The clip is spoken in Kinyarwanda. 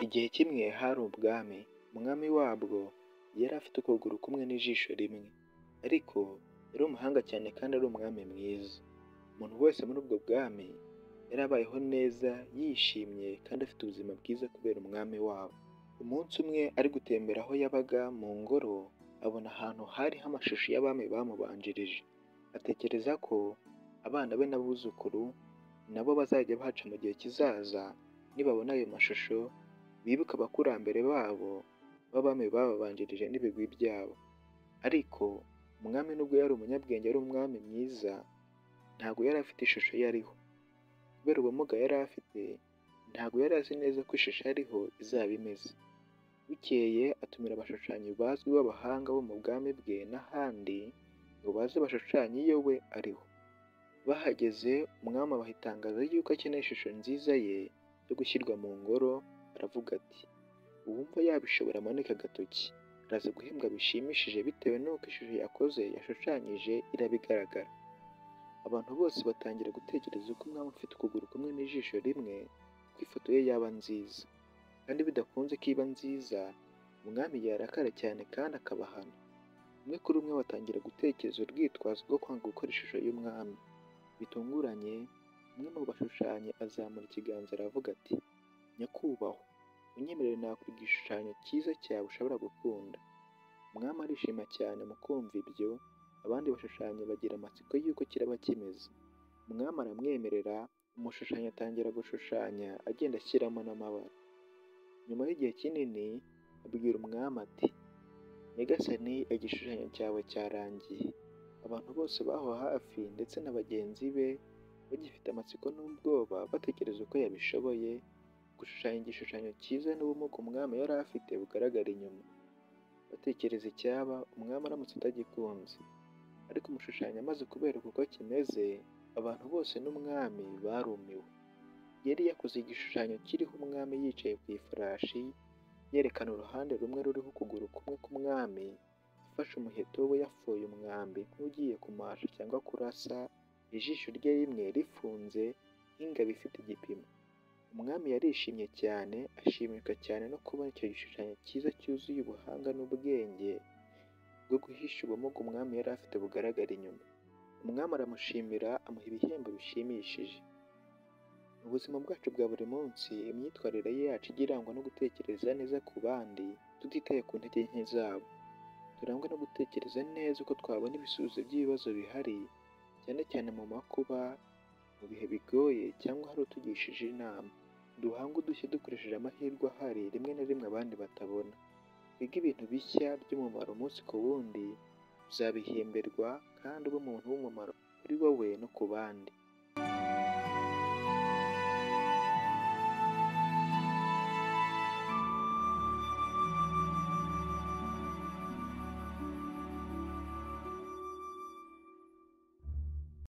Igihe kimwe hari ubwami, umwami wabwo yari afite ukuguru kumwe n'ijisho rimwe, ariko yari umuhanga cyane kandi ari umwami mwiza. Umuntu wese muri ubwo bwami yari abayeho neza, yishimye kandi afite ubuzima bwiza kubera umwami wabo. Umunsi umwe ari gutembera aho yabaga mu ngoro, abona ahantu hariho amashusho y'abami bamubanjirije. Atekereza ko abana be n'abuzukuru nabo bazajya bahaca mu gihe kizaza, nibabona ayo mashusho bibuke abakurambere babo b'abami bababanjirije n'ibigwi byabo. Ariko umwami nubwo yari umunyabwenge, ari umwami mwiza, ntabwo yari afite ishusho ye ariho. Kubera ubumuga yari afite, ntabwo yari azi neza ko ishusho ariho izaba imeze. Bukeye atumira abashushanyi bazwi b'abahanga bo mu bwami bwe n'ahandi ngo baze bashushanye iyo we ariho. Bahageze umwami abaha itangazo ry'uko akeneye ishusho nziza ye yo gushyirwa mu ngoro. Aravuga ati, uwumva yabishobora amanike agatoki, araza guhembwa bishimishije bitewe n'uko ishusho yakoze yashushanyije irabigaragara. Abantu bose batangira gutekereza uko umwami ufite ukuguru kumwe n'ijisho rimwe ko ifoto ye yaba nziza, kandi bidakunze ko iba nziza umwami yarakara cyane kandi akabahana. Umwe kuri umwe batangira gutekereza urwitwazo rwo kwanga gukora ishusho y'umwami. Bitunguranye umwe mu bashushanyi azamura ikiganza aravuga ati, nyakubahwa, unyemerere nakora igishushanyo cyiza cyawe ushobora gukunda. Umwami arishima cyane mu kumva ibyo, abandi bashushanyi bagira amatsiko y'uko kiraba kimeze. Umwami aramwemerera, umushushanyi atangira gushushanya agenda ashyiramo n'amabara. Nyuma y'igihe kinini abwira umwami ati, nyagasani, igishushanyo cyawe cyarangiye. Abantu bose baho hafi ndetse na bagenzi be bagifite amatsiko n'ubwoba batekereza uko yabishoboye gushushanya igishushanyo cyiza n'ubumuga umwami yari afite bugaragara inyuma. Batekereza icyaba umwami aramutse atagikunze. Ariko umushushanyi amaze kubereka uko kimeze, abantu bose n'umwami barumiwe. Yari yakoze igishushanyo kiriho umwami yicaye ku ifarashi, yerekana uruhande rumwe ruriho ukuguru kumwe k'umwami, afashe umuheto we yafoye umwambi nk'ugiye kumasha cyangwa kurasa, ijisho rye rimwe rifunze nk'ingabo ifite igipimo. Umwami yarishimye cyane, ashimishwa cyane no kubona icyo gishushanyo cyiza cyuzuye ubuhanga n'ubwenge bwo guhisha ubumuga umwami yari afite bugaragara inyuma. Umwami aramushimira, amuha ibihembo bishimishije. Mu buzima bwacu bwa buri munsi, imyitwarire yacu ijya irangwa no gutekereza neza ku bandi tutitaye ku ntege nke zabo. Turangwa no gutekereza neza uko twabona ibisubizo by'ibibazo bihari, cyane cyane mu makuba, mu bihe bigoye cyangwa hari utugishije inama. Duhange udushya dukoresheje amahirwe ahari rimwe na rimwe abandi batabona. Twige ibintu bishya by'umumaro umunsi ku wundi, uzabihemberwa kandi ube umuntu w'umumaro kuri wowe no ku bandi.